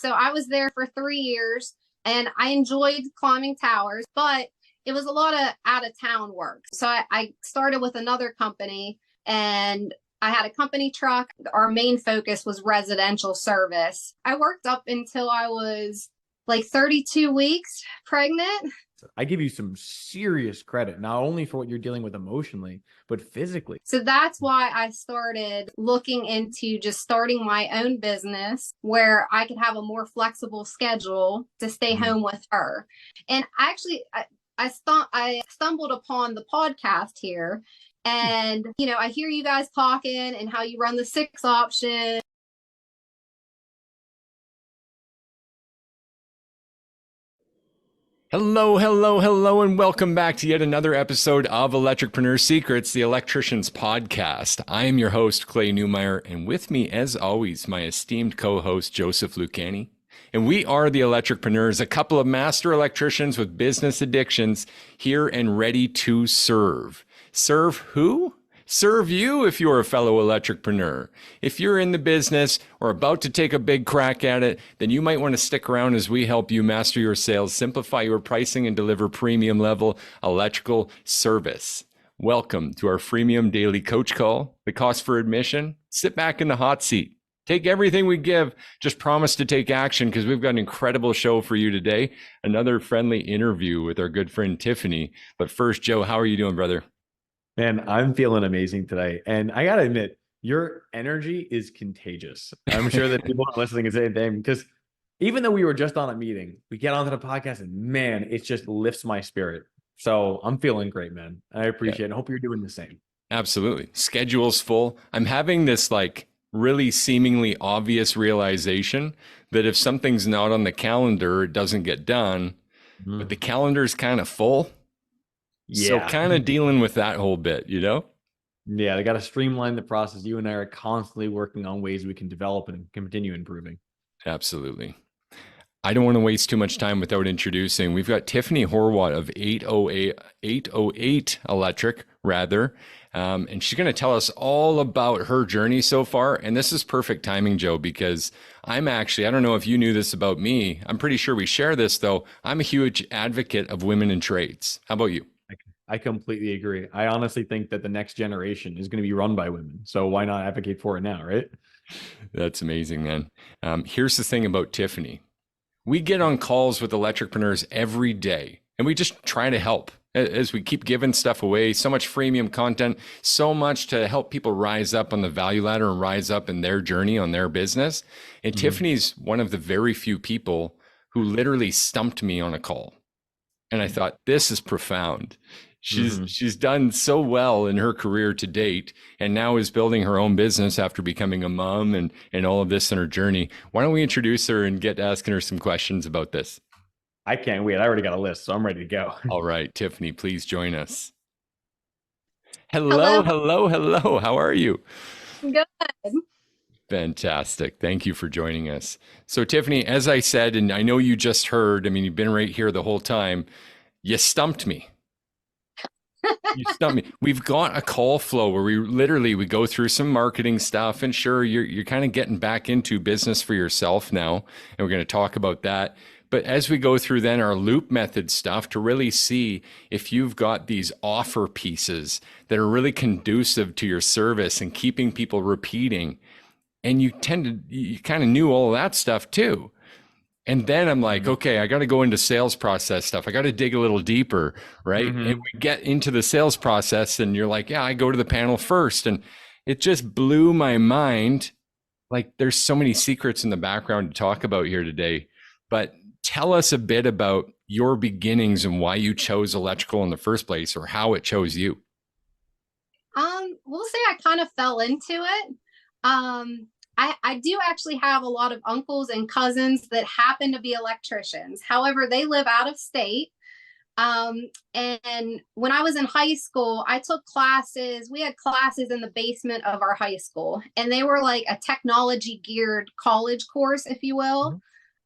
So I was there for 3 years and I enjoyed climbing towers, but it was a lot of out of town work. So I started with another company and I had a company truck. Our main focus was residential service. I worked up until I was like 32 weeks pregnant. I give you some serious credit, not only for what you're dealing with emotionally, but physically. So that's why I started looking into just starting my own business where I could have a more flexible schedule to stay home with her. And actually, I stumbled upon the podcast here. And, I hear you guys talking and how you run the 6 option. Hello, hello, hello, and welcome back to yet another episode of Electricpreneur Secrets, the Electricians Podcast. I am your host, Clay Newmeyer, and with me, as always, my esteemed co-host, Joseph Lucani. And we are the Electricpreneurs, a couple of master electricians with business addictions here and ready to serve. Serve who? Serve you if you're a fellow electricpreneur. If you're in the business or about to take a big crack at it, then you might want to stick around as we help you master your sales, simplify your pricing, and deliver premium level electrical service. Welcome to our freemium daily coach call. The cost for admission, sit back in the hot seat. Take everything we give, just promise to take action because we've got an incredible show for you today. Another friendly interview with our good friend Tiffany. But first, Joe, how are you doing, brother? Man, I'm feeling amazing today. And I got to admit, your energy is contagious. I'm sure that people listening can say the same because even though we were just on a meeting, we get onto the podcast and man, it just lifts my spirit. So I'm feeling great, man. I appreciate it. I hope you're doing the same. Absolutely. Schedule's full. I'm having this really seemingly obvious realization that if something's not on the calendar, it doesn't get done, but the calendar's kind of full. Yeah. So kind of dealing with that whole bit, Yeah, they got to streamline the process. You and I are constantly working on ways we can develop and continue improving. Absolutely. I don't want to waste too much time without introducing. We've got Tiffany Horwatt of 808 Electric, rather. And she's going to tell us all about her journey so far. And this is perfect timing, Joe, because I don't know if you knew this about me. I'm pretty sure we share this, though. I'm a huge advocate of women in trades. How about you? I completely agree. I honestly think that the next generation is going to be run by women. So why not advocate for it now, right? That's amazing, man. Here's the thing about Tiffany. We get on calls with electricpreneurs every day, and we just try to help as we keep giving stuff away. So much freemium content, so much to help people rise up on the value ladder and rise up in their journey on their business. And Tiffany's one of the very few people who literally stumped me on a call. And I thought, this is profound. She's done so well in her career to date, and now is building her own business after becoming a mom and all of this in her journey. Why don't we introduce her and get asking her some questions about this? I can't wait. I already got a list, so I'm ready to go. All right, Tiffany, please join us. Hello. How are you? Good. Fantastic. Thank you for joining us. So Tiffany, as I said, and I know you just heard, you've been right here the whole time. You stumped me. You stumped me. We've got a call flow where we go through some marketing stuff, and sure, you're kind of getting back into business for yourself now, and we're going to talk about that. But as we go through then our loop method stuff to really see if you've got these offer pieces that are really conducive to your service and keeping people repeating, and you kind of knew all of that stuff too. And then I'm like, okay, I got to go into sales process stuff. I got to dig a little deeper, right? And we get into the sales process and you're like, yeah, I go to the panel first. And it just blew my mind. Like there's so many secrets in the background to talk about here today. But tell us a bit about your beginnings and why you chose electrical in the first place, or how it chose you. We'll say I kind of fell into it. I do actually have a lot of uncles and cousins that happen to be electricians. However, they live out of state. And when I was in high school, I took classes. We had classes in the basement of our high school, and they were like a technology geared college course, if you will.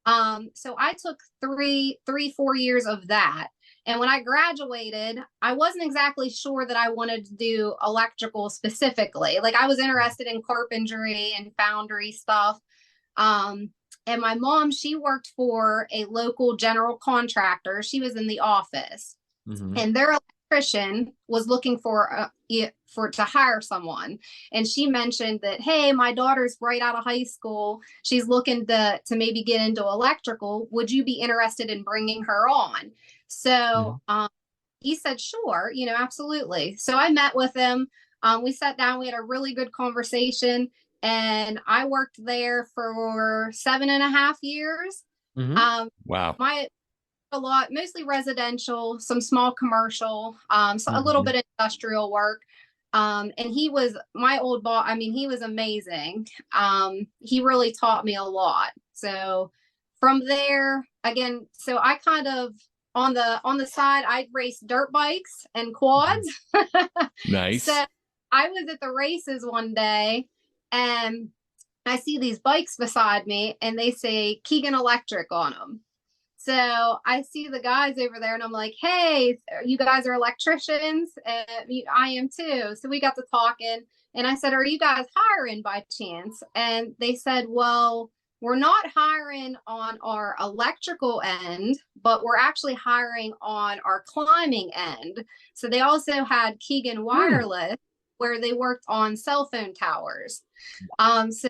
So I took 4 years of that. And when I graduated, I wasn't exactly sure that I wanted to do electrical specifically. Like I was interested in carpentry and foundry stuff. And my mom, she worked for a local general contractor. She was in the office, and their electrician was looking for to hire someone. And she mentioned that, hey, my daughter's right out of high school. She's looking to maybe get into electrical. Would you be interested in bringing her on? So he said, sure, absolutely. So I met with him. We sat down, we had a really good conversation, and I worked there for 7.5 years. Wow. A lot, mostly residential, some small commercial, so a little bit of industrial work. And he was my old boss. I mean, he was amazing. He really taught me a lot. So from there, again, so I kind of on the side, I raced dirt bikes and quads. Nice. So I was at the races one day, and I see these bikes beside me, and they say Keegan Electric on them. So I see the guys over there, and I'm like, hey, you guys are electricians? I am too. So we got to talking, and I said, are you guys hiring by chance? And they said, well, we're not hiring on our electrical end, but we're actually hiring on our climbing end. So they also had Keegan Wireless, where they worked on cell phone towers. So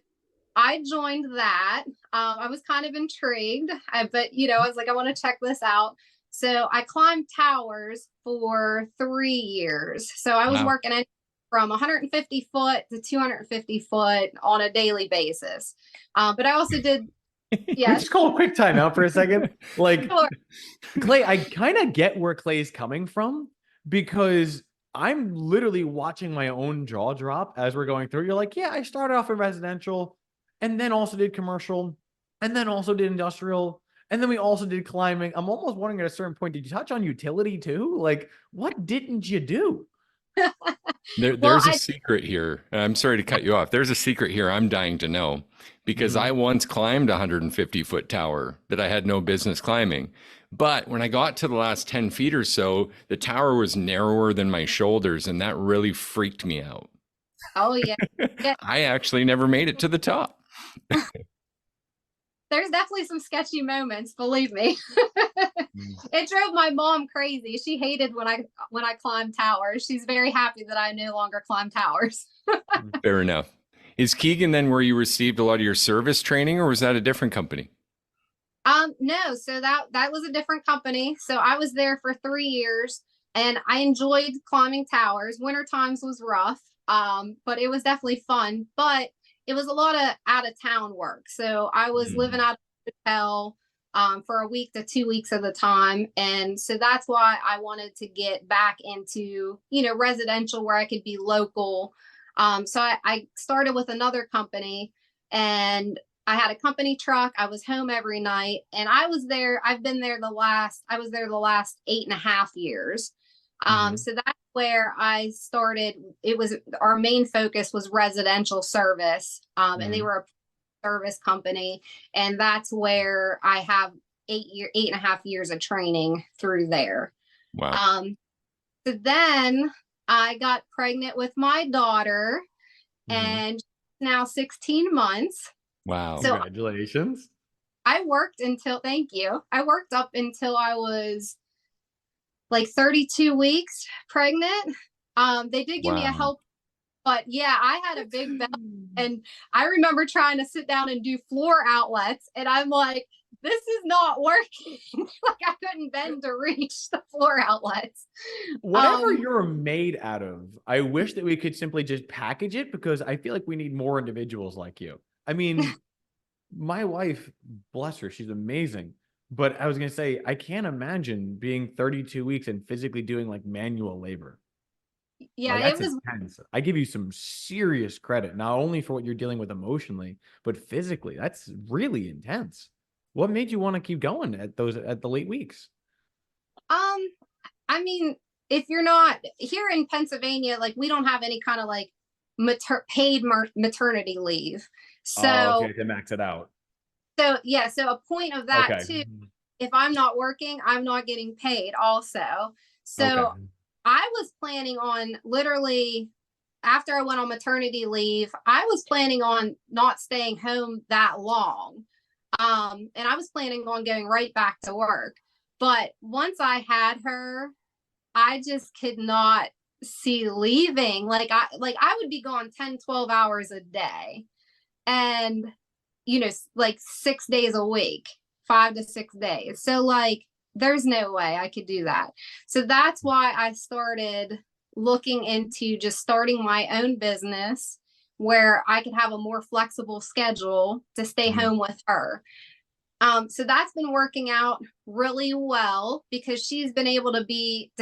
I joined that. I was kind of intrigued, but I was like, I want to check this out. So I climbed towers for 3 years. So I was working from 150 foot to 250 foot on a daily basis. But I also did. Yeah. Just call a quick time out for a second. Like, sure. Clay, I kind of get where Clay's coming from, because I'm literally watching my own jaw drop as we're going through. You're like, yeah, I started off in residential, and then also did commercial, and then also did industrial, and then we also did climbing. I'm almost wondering at a certain point, did you touch on utility too? Like, what didn't you do? There's a secret here. I'm sorry to cut you off. There's a secret here I'm dying to know, because I once climbed a 150-foot tower that I had no business climbing. But when I got to the last 10 feet or so, the tower was narrower than my shoulders, and that really freaked me out. Oh, yeah. I actually never made it to the top. There's definitely some sketchy moments, believe me. It drove my mom crazy. She hated when I climbed towers. She's very happy that I no longer climb towers. Fair enough. Is Keegan then where you received a lot of your service training, or was that a different company? No, so that was a different company. So I was there for 3 years, and I enjoyed climbing towers. Winter times was rough, but it was definitely fun. But it was a lot of out of town work. So I was living out of a hotel for a week to 2 weeks at a time. And so that's why I wanted to get back into, residential where I could be local. So I started with another company, and I had a company truck. I was home every night, and I was there. I was there the last 8.5 years. So that's where I started. Our main focus was residential service. And they were a service company. And that's where I have 8.5 years of training through there. Wow. So then I got pregnant with my daughter, and now 16 months. Wow. So congratulations. Thank you. I worked up until I was like 32 weeks pregnant. They did give me a help, but yeah, I had a big belly, and I remember trying to sit down and do floor outlets, and I'm like, this is not working. Like, I couldn't bend to reach the floor outlets. Whatever you're made out of, I wish that we could simply just package it, because I feel like we need more individuals like you. I mean, my wife, bless her, she's amazing. But I was going to say, I can't imagine being 32 weeks and physically doing like manual labor. Yeah, like, that's intense. I give you some serious credit, not only for what you're dealing with emotionally, but physically. That's really intense. What made you want to keep going at the late weeks? I mean, if you're not here in Pennsylvania, like, we don't have any kind of like paid maternity leave. So okay, to max it out. So yeah, so a point of that too, if I'm not working, I'm not getting paid also. So I was planning on, literally, after I went on maternity leave, I was planning on not staying home that long. And I was planning on going right back to work. But once I had her, I just could not see leaving. Like I would be gone 10, 12 hours a day. And, like 6 days a week, 5 to 6 days. So like, there's no way I could do that. So that's why I started looking into just starting my own business where I could have a more flexible schedule to stay home with her. So that's been working out really well because she's been able to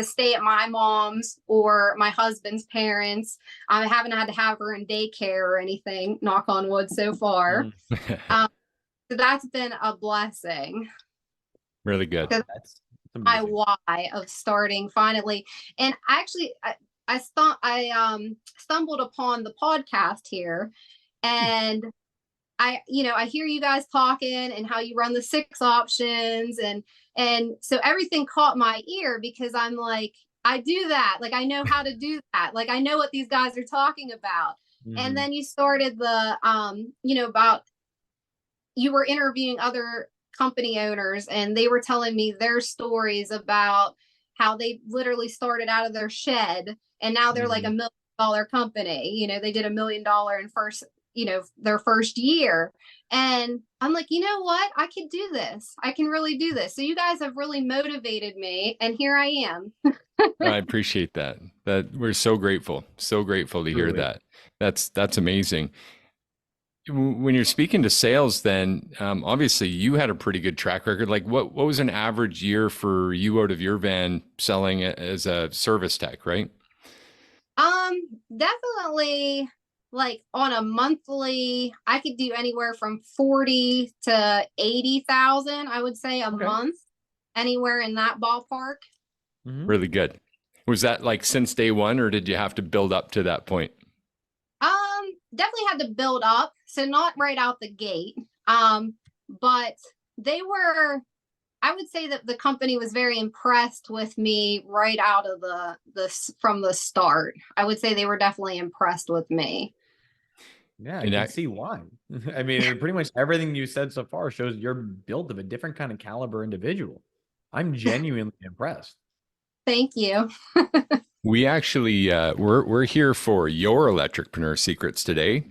stay at my mom's or my husband's parents. I haven't had to have her in daycare or anything, knock on wood so far. So that's been a blessing. Really good. So That's my amazing. why of starting finally. And actually, I stumbled upon the podcast here, and I hear you guys talking and how you run the 6 options, and so everything caught my ear because I'm like, I do that. Like, I know how to do that. Like, I know what these guys are talking about. And then you started the, about you were interviewing other company owners and they were telling me their stories about how they literally started out of their shed and now they're like $1 million company. They did $1 million in their first year. And I'm like, you know what? I could do this. I can really do this. So you guys have really motivated me. And here I am. I appreciate that. That we're so grateful to hear that. That's amazing. When you're speaking to sales, then obviously you had a pretty good track record. Like what was an average year for you out of your van selling it as a service tech, right? Definitely like on a monthly, I could do anywhere from 40 to 80,000, I would say a month, anywhere in that ballpark. Really good. Was that like since day one, or did you have to build up to that point? Definitely had to build up. So not right out the gate. But they were, I would say that the company was very impressed with me right out of from the start. I would say they were definitely impressed with me. Yeah, I can see why. I mean, pretty much everything you said so far shows you're built of a different kind of caliber individual. I'm genuinely impressed. Thank you. We actually we're here for your electricpreneur secrets today.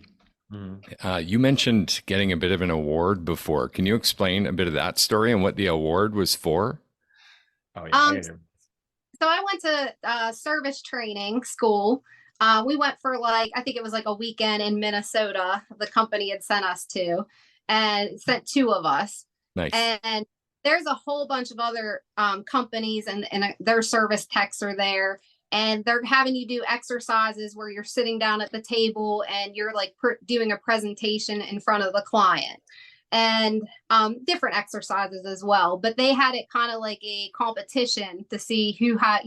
You mentioned getting a bit of an award before. Can you explain a bit of that story and what the award was for? Oh yeah. So I went to service training school. We went for I think it was like a weekend in Minnesota. The company had sent us to, and sent 2 of us. Nice. And there's a whole bunch of other companies, and their service techs are there. And they're having you do exercises where you're sitting down at the table and you're like doing a presentation in front of the client, and different exercises as well. But they had it kind of like a competition to see who had,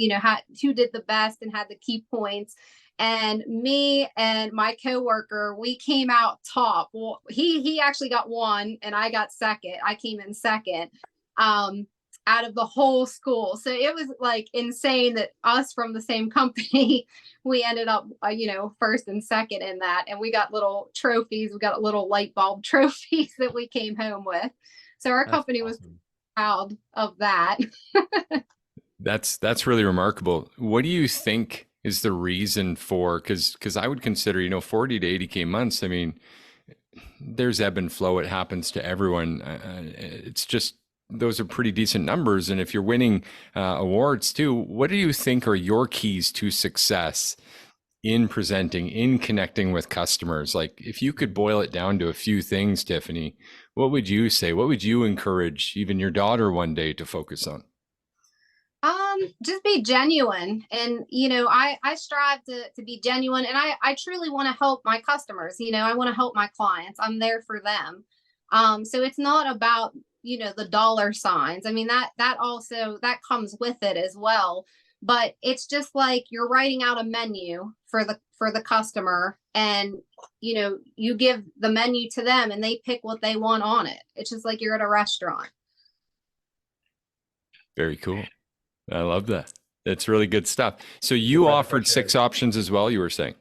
who did the best and had the key points. And me and my coworker, we came out top. Well, he actually got 1 and I got second. I came in second. Out of the whole school. So it was like insane that us from the same company, we ended up, first and second in that. And we got little trophies. We got little light bulb trophies that we came home with. So our company was proud of that. That's really remarkable. What do you think is the reason for, because I would consider, 40 to 80K months. I mean, there's ebb and flow. It happens to everyone. It's just, those are pretty decent numbers. And if you're winning awards too, what do you think are your keys to success in presenting, in connecting with customers? Like if you could boil it down to a few things, Tiffany, what would you say? What would you encourage even your daughter one day to focus on? Just be genuine. And, I strive to be genuine, and I truly want to help my customers. I want to help my clients. I'm there for them. So it's not about, the dollar signs. I mean, that also, that comes with it as well. But it's just like you're writing out a menu for the customer, and, you give the menu to them and they pick what they want on it. It's just like you're at a restaurant. Very cool. I love that. That's really good stuff. So you offered 6 options as well, you were saying?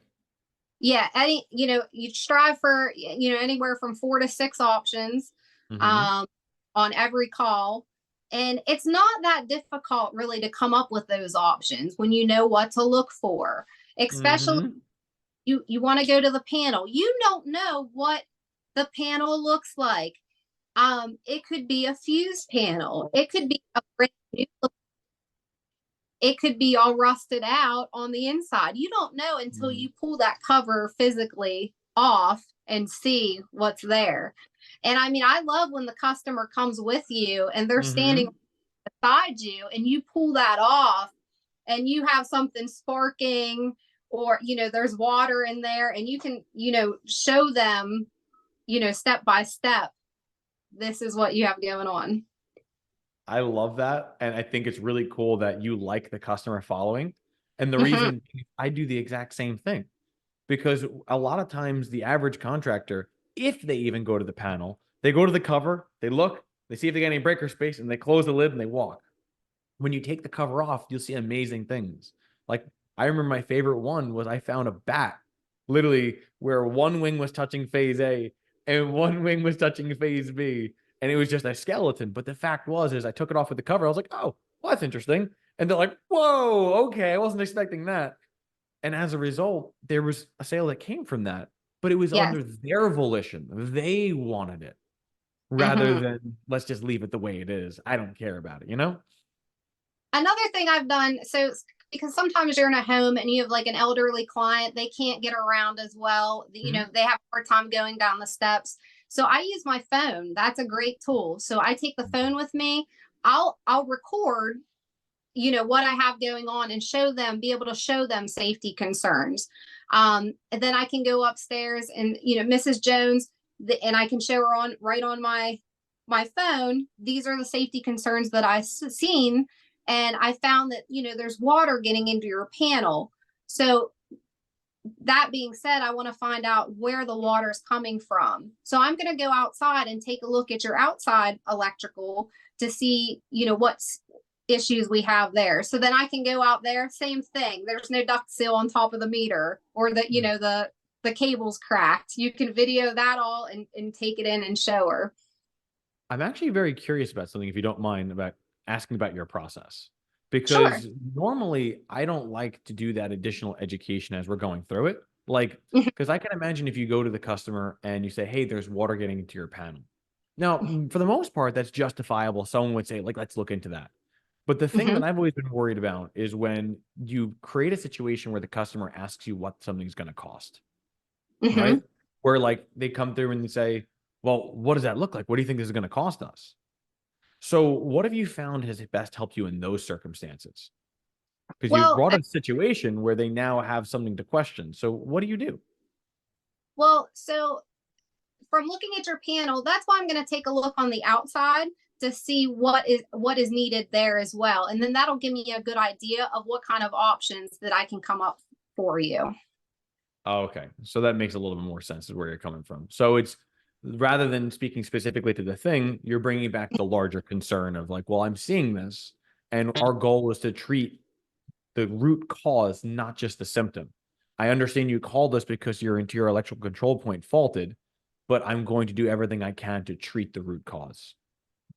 Yeah. You strive for, anywhere from 4 to 6 options. um, on every call. And it's not that difficult really to come up with those options when you know what to look for, especially you want to go to the panel. You don't know what the panel looks like. It could be a fused panel. It could be a brand new, it could be all rusted out on the inside. You don't know until you pull that cover physically off and see what's there. And I mean, I love when the customer comes with you and they're standing beside you and you pull that off and you have something sparking, or, you know, there's water in there and you can, you know, show them, you know, step by step, this is what you have going on. I love that. And I think it's really cool that you like the customer following. And the reason I do the exact same thing, because a lot of times the average contractor, if they even go to the panel, they go to the cover, they look, they see if they get any breaker space, and they close the lid and they walk. When you take the cover off, you'll see amazing things. Like, I remember my favorite one was I found a bat, literally where one wing was touching phase A and one wing was touching phase B. And it was just a skeleton. But the fact was, is I took it off with the cover. I was like, oh, well, that's interesting. And they're like, whoa, okay, I wasn't expecting that. And as a result, there was a sale that came from that, but it was under their volition. They wanted it rather than let's just leave it the way it is. I don't care about it, you know? Another thing I've done, so because sometimes you're in a home and you have like an elderly client, they can't get around as well. You know, they have a hard time going down the steps. So I use my phone. That's a great tool. So I take the phone with me. I'll record, you know, what I have going on and be able to show them safety concerns. And then I can go upstairs and, you know, Mrs. Jones, and I can show her right on my phone. These are the safety concerns that I've seen. And I found that, you know, there's water getting into your panel. So that being said, I want to find out where the water is coming from. So I'm going to go outside and take a look at your outside electrical to see, you know, what issues we have there. So then I can go out there, same thing. There's no duct seal on top of the meter, or the, you know, the cable's cracked. You can video that all and take it in and show her. I'm actually very curious about something, if you don't mind, about asking about your process, because normally I don't like to do that additional education as we're going through it. Like, because I can imagine if you go to the customer and you say, hey, there's water getting into your panel. Now, for the most part, that's justifiable. Someone would say, like, let's look into that. But the thing that I've always been worried about is when you create a situation where the customer asks you what something's going to cost, right? Where like they come through and they say, well, what does that look like? What do you think this is going to cost us? So what have you found has best helped you in those circumstances? Because you've brought a situation where they now have something to question. So what do you do? Well, so from looking at your panel, that's why I'm going to take a look on the outside to see what is needed there as well. And then that'll give me a good idea of what kind of options that I can come up for you. Oh, okay. So that makes a little bit more sense of where you're coming from. So it's, rather than speaking specifically to the thing, you're bringing back the larger concern of like, well, I'm seeing this, and our goal is to treat the root cause, not just the symptom. I understand you called us because your interior electrical control point faulted, but I'm going to do everything I can to treat the root cause.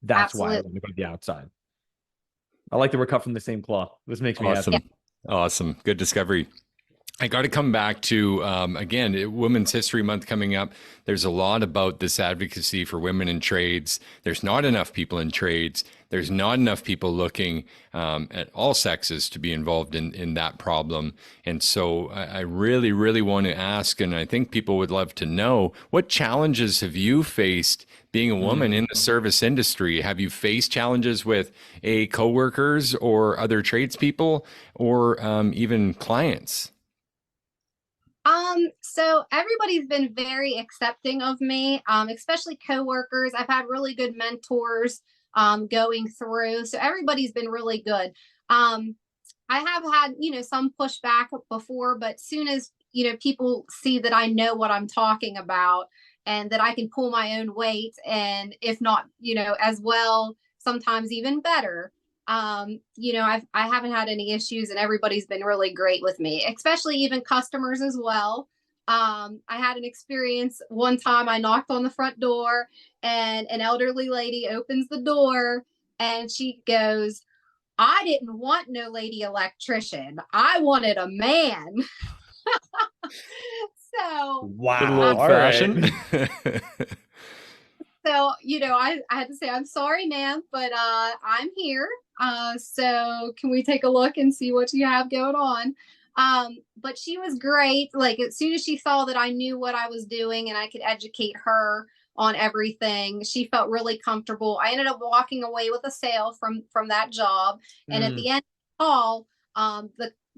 That's why I want to go to the outside. I like that we're cut from the same cloth. This makes me happy. Awesome. Good discovery. I got to come back to, again, Women's History Month coming up. There's a lot about this advocacy for women in trades. There's not enough people in trades. There's not enough people looking at all sexes to be involved in that problem. And so I really, really want to ask, and I think people would love to know, what challenges have you faced being a woman in the service industry? Have you faced challenges with coworkers or other tradespeople or even clients? So everybody's been very accepting of me, especially coworkers. I've had really good mentors, going through. So everybody's been really good. I have had, you know, some pushback before, but soon as, you know, people see that I know what I'm talking about and that I can pull my own weight, and if not, you know, as well, sometimes even better. You know, I haven't had any issues, and everybody's been really great with me, especially even customers as well. I had an experience one time. I knocked on the front door and an elderly lady opens the door and she goes, "I didn't want no lady electrician. I wanted a man." So, Little Wow. old All right. fashioned. I had to say, "I'm sorry, ma'am, but I'm here. So can we take a look and see what you have going on?" But she was great. Like, as soon as she saw that I knew what I was doing and I could educate her on everything, she felt really comfortable. I ended up walking away with a sale from that job. And at the Mm. end of the call,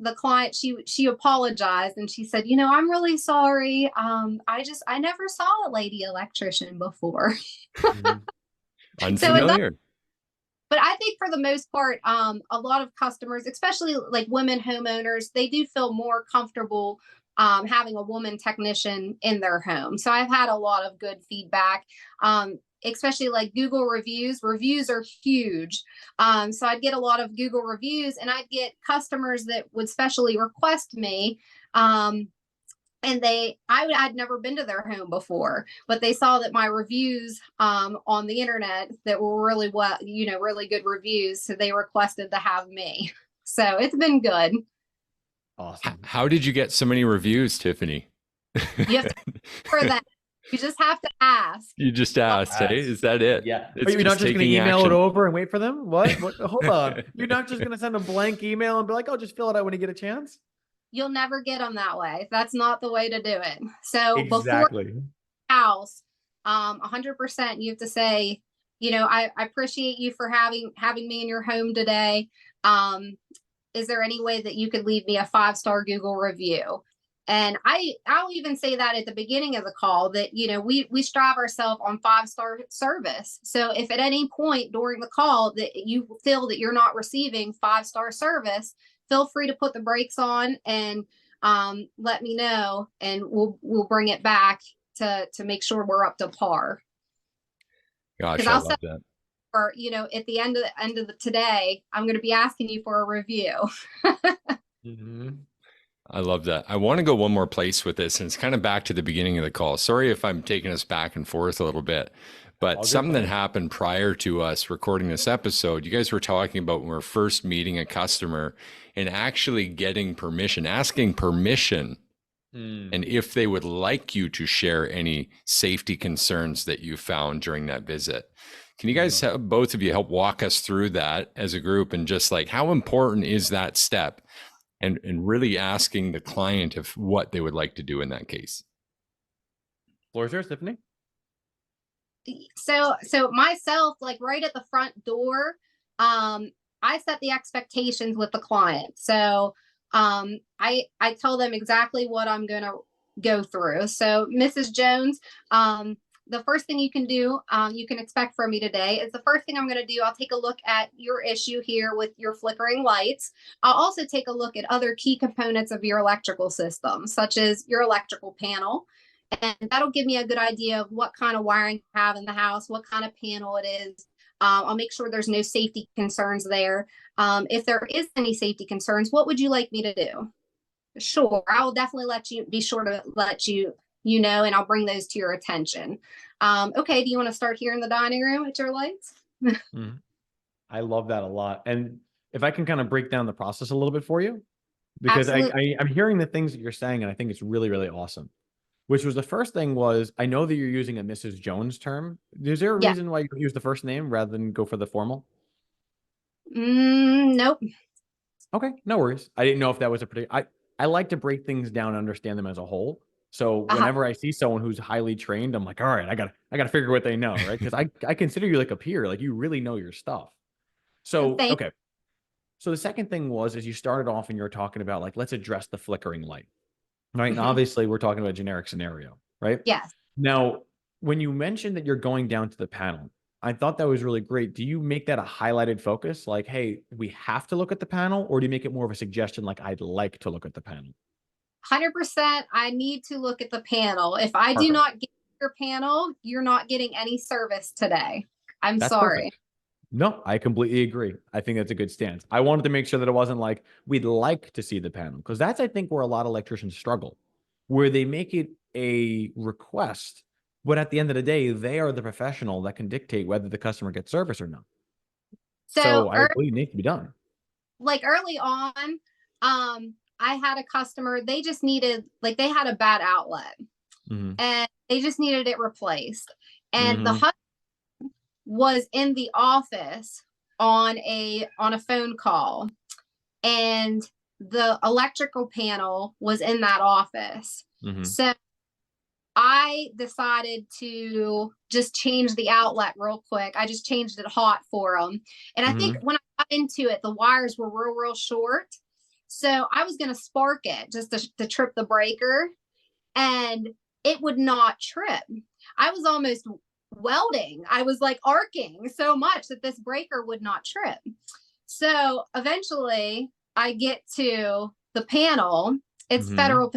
the client, she apologized and she said, "I'm really sorry. I never saw a lady electrician before." Mhm. So it does, Unfamiliar. but I think for the most part, a lot of customers, especially like women homeowners, they do feel more comfortable having a woman technician in their home. So I've had a lot of good feedback, especially like Google reviews. Reviews are huge. So I'd get a lot of Google reviews, and I'd get customers that would specially request me. And I'd never been to their home before, but they saw that my reviews on the internet that were really really good reviews, so they requested to have me. So it's been good. Awesome. How did you get so many reviews, Tiffany? You have to for that. You just have to ask. You just asked, hey, Yes. is that it? Yeah. It's You're not just going to taking email action. it over and wait for them? What? Hold on. You're not just going to send a blank email and be like, "Oh, just fill it out when you get a chance"? You'll never get them that way. That's not the way to do it. So before Exactly. house, 100%, you have to say, I appreciate you for having me in your home today. Is there any way that you could leave me a 5-star Google review? And I'll even say that at the beginning of the call that, we strive ourselves on 5-star service. So if at any point during the call that you feel that you're not receiving 5-star service, feel free to put the brakes on and let me know, and we'll bring it back to make sure we're up to par. Gosh, Because I I'll love set that. for, at the end of the today, I'm going to be asking you for a review. Mm-hmm. I love that. I want to go one more place with this, and it's kind of back to the beginning of the call. Sorry if I'm taking us back and forth a little bit, but All good, something that buddy. happened prior to us recording this episode, you guys were talking about when we were first meeting a customer and actually getting permission, asking permission, Mm. and if they would like you to share any safety concerns that you found during that visit. Can you guys, both of you, help walk us through that as a group, and just like how important is that step? And really asking the client if what they would like to do in that case. Floor is yours, Tiffany. So myself, like right at the front door, I set the expectations with the client. So I tell them exactly what I'm going to go through. So Mrs. Jones, the first thing you can do, you can expect from me today, is the first thing I'm going to do, I'll take a look at your issue here with your flickering lights. I'll also take a look at other key components of your electrical system, such as your electrical panel. And that'll give me a good idea of what kind of wiring you have in the house, what kind of panel it is. I'll make sure there's no safety concerns there. If there is any safety concerns, what would you like me to do? Sure, I will definitely be sure to let you know, and I'll bring those to your attention. Okay, do you want to start here in the dining room at your lights? Mm. I love that a lot. And if I can kind of break down the process a little bit for you, because Absolutely. I'm hearing the things that you're saying, and I think it's really, really awesome. Which was the first thing was, I know that you're using a Mrs. Jones term. Is there a Yeah. reason why you use the first name rather than go for the formal? Nope. Okay, no worries. I didn't know if that was a particular. I like to break things down and understand them as a whole. So Uh-huh. whenever I see someone who's highly trained, I'm like, all right, I gotta figure what they know, right? Because I consider you like a peer, like you really know your stuff. So Thank. okay. So the second thing was, is you started off and you were talking about like, let's address the flickering light, right? And Mhm. obviously we're talking about a generic scenario, right? Yes. Now, when you mentioned that you're going down to the panel, I thought that was really great. Do you make that a highlighted focus? Like, hey, we have to look at the panel, or do you make it more of a suggestion like, I'd like to look at the panel? 100%. I need to look at the panel. If I do Perfect. not get your panel, you're not getting any service today. I'm That's sorry. perfect. No, I completely agree. I think that's a good stance. I wanted to make sure that it wasn't like, we'd like to see the panel, because that's, I think, where a lot of electricians struggle. where they make it a request, but at the end of the day, they are the professional that can dictate whether the customer gets service or not. So I believe it needs to be done. Like early on, I had a customer, they just needed, like they had a bad outlet and they just needed it replaced. And the husband was in the office on a phone call, and the electrical panel was in that office. So I decided to just change the outlet real quick. I just changed it hot for them. And I think when I got into it, the wires were real short. So I was going to spark it just to trip the breaker, and it would not trip. I was almost welding. I was like arcing so much that this breaker would not trip. So eventually I get to the panel. It's Federal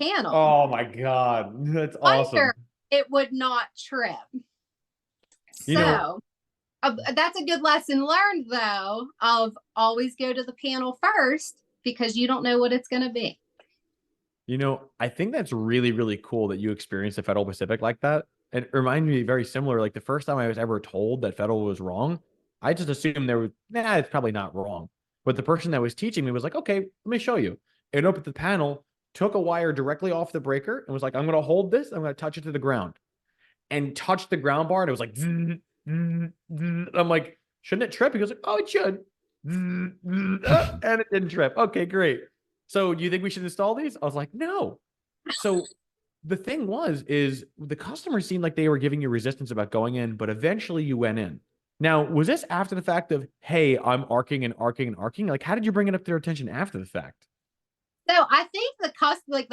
panel. Oh my God. That's awesome. It would not trip. So that's a good lesson learned, though, of always go to the panel first, because you don't know what it's going to be. I think that's really, really cool that you experienced the Federal Pacific like that. It reminded me very similar. Like the first time I was ever told that Federal was wrong, I just assumed it's probably not wrong. But the person that was teaching me was like, okay, let me show you. And opened the panel, took a wire directly off the breaker and was like, I'm going to hold this. I'm going to touch it to the ground, and touched the ground bar. And it was like, I'm like, shouldn't it trip? He goes like, oh, it should. And it didn't trip. Okay, great. So do you think we should install these? I was like, no. So the thing is the customers seemed like they were giving you resistance about going in, but eventually you went in. Now, was this after the fact of, hey, I'm arcing and arcing and arcing? Like, how did you bring it up to their attention after the fact? So I think the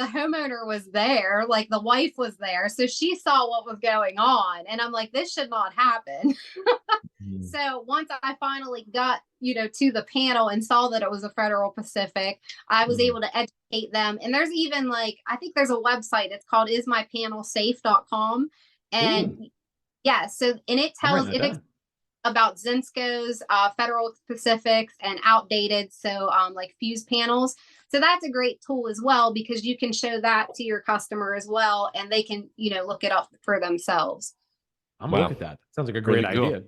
homeowner was there, like the wife was there. So she saw what was going on. And I'm like, this should not happen. So once I finally got, to the panel and saw that it was a Federal Pacific, I was able to educate them. And there's even I think there's a website. It's called ismypanelsafe.com. And and it tells about Zensko's, Federal Pacifics, and outdated. So like fuse panels. So that's a great tool as well, because you can show that to your customer as well, and they can, look it up for themselves. I'm gonna look at that. Sounds like a great idea.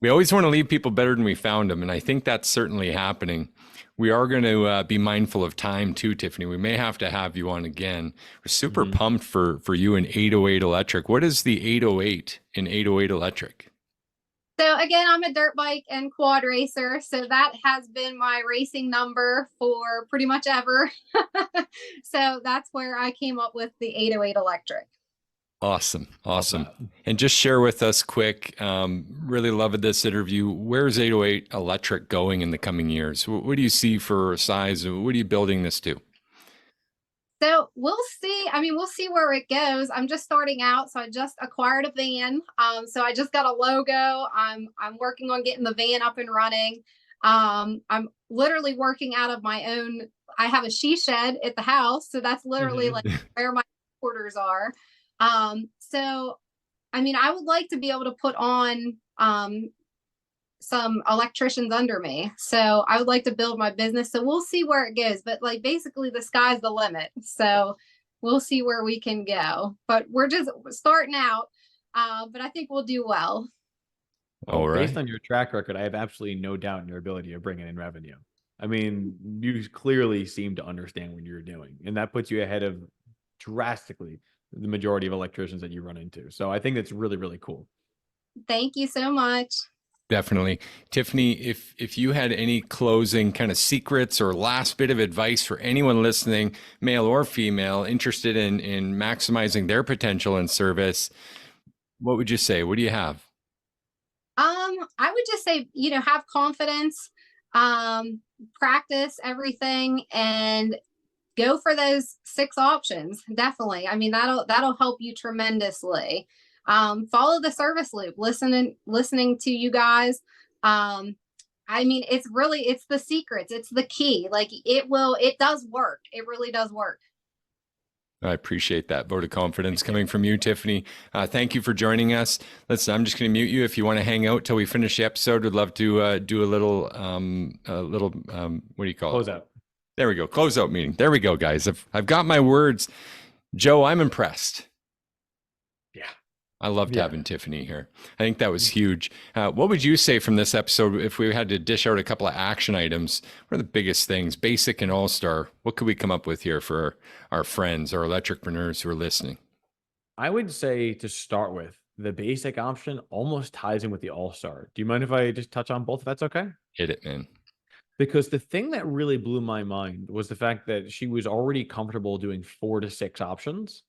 We always want to leave people better than we found them. And I think that's certainly happening. We are going to be mindful of time too, Tiffany. We may have to have you on again. We're super pumped for you in 808 Electric. What is the 808 in 808 Electric? So again, I'm a dirt bike and quad racer. So that has been my racing number for pretty much ever. So that's where I came up with the 808 Electric. Awesome. And just share with us quick, really loved this interview. Where's 808 Electric going in the coming years? What do you see for size? What are you building this to? So we'll see. We'll see where it goes. I'm just starting out. So I just acquired a van. So I just got a logo. I'm working on getting the van up and running. I'm literally working out of my own. I have a she shed at the house. So that's literally like where my quarters are. So, I would like to be able to put on, some electricians under me. So I would like to build my business. So we'll see where it goes, but basically the sky's the limit. So we'll see where we can go, but we're just starting out. But I think we'll do well. All right. Based on your track record, I have absolutely no doubt in your ability of bringing in revenue. You clearly seem to understand what you're doing, and that puts you ahead of drastically the majority of electricians that you run into. So I think that's really, really cool. Thank you so much. Definitely. Tiffany, if you had any closing kind of secrets or last bit of advice for anyone listening, male or female, interested in maximizing their potential in service, what would you say? What do you have? I would just say, have confidence, practice everything, and go for those 6 options. Definitely. That'll help you tremendously. Follow the service loop, listening to you guys. It's the secrets. It's the key. It does work. It really does work. I appreciate that vote of confidence coming from you, Tiffany. Thank you for joining us. Listen, I'm just going to mute you. If you want to hang out till we finish the episode, we'd love to do a little, what do you call it? Close out. There we go. Closeout meeting. There we go, guys. I've got my words. Joe, I'm impressed. Yeah. I loved having Tiffany here. I think that was huge. What would you say from this episode if we had to dish out a couple of action items? What are the biggest things, basic and all-star? What could we come up with here for our friends, our electricpreneurs who are listening? I would say to start with, the basic option almost ties in with the all-star. Do you mind if I just touch on both if that's okay? Hit it, man. Because the thing that really blew my mind was the fact that she was already comfortable doing 4 to 6 options,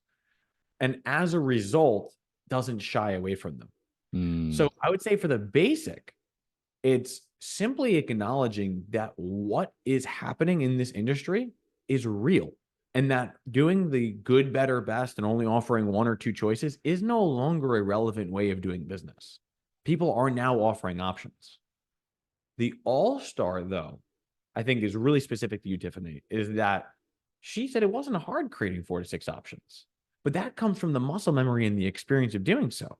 and as a result, doesn't shy away from them. So I would say for the basic, it's simply acknowledging that what is happening in this industry is real, and that doing the good, better, best, and only offering 1 or 2 choices is no longer a relevant way of doing business. People are now offering options. The all-star, though, I think is really specific to you, Tiffany, is that she said it wasn't hard creating 4 to 6 options, but that comes from the muscle memory and the experience of doing so.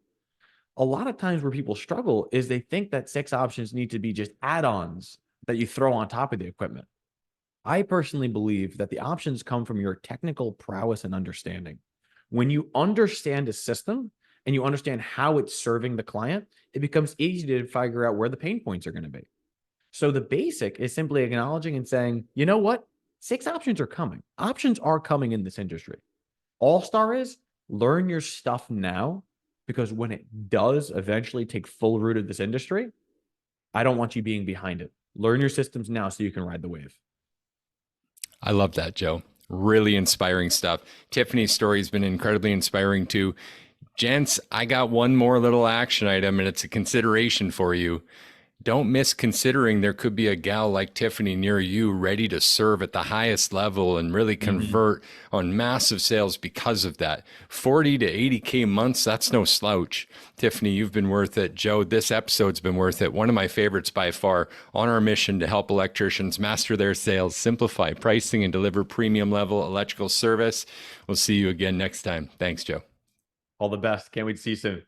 A lot of times where people struggle is they think that 6 options need to be just add-ons that you throw on top of the equipment. I personally believe that the options come from your technical prowess and understanding. When you understand a system and you understand how it's serving the client, it becomes easy to figure out where the pain points are going to be. So the basic is simply acknowledging and saying, you know what? 6 options are coming. Options are coming in this industry. All-star is learn your stuff now, because when it does eventually take full root of this industry, I don't want you being behind it. Learn your systems now so you can ride the wave. I love that, Joe. Really inspiring stuff. Tiffany's story has been incredibly inspiring too. Gents, I got one more little action item, and it's a consideration for you. Don't miss considering there could be a gal like Tiffany near you ready to serve at the highest level and really convert on massive sales because of that. 40 to 80K months, that's no slouch. Tiffany, you've been worth it. Joe, this episode's been worth it. One of my favorites by far, on our mission to help electricians master their sales, simplify pricing, and deliver premium level electrical service. We'll see you again next time. Thanks, Joe. All the best. Can't wait to see you soon.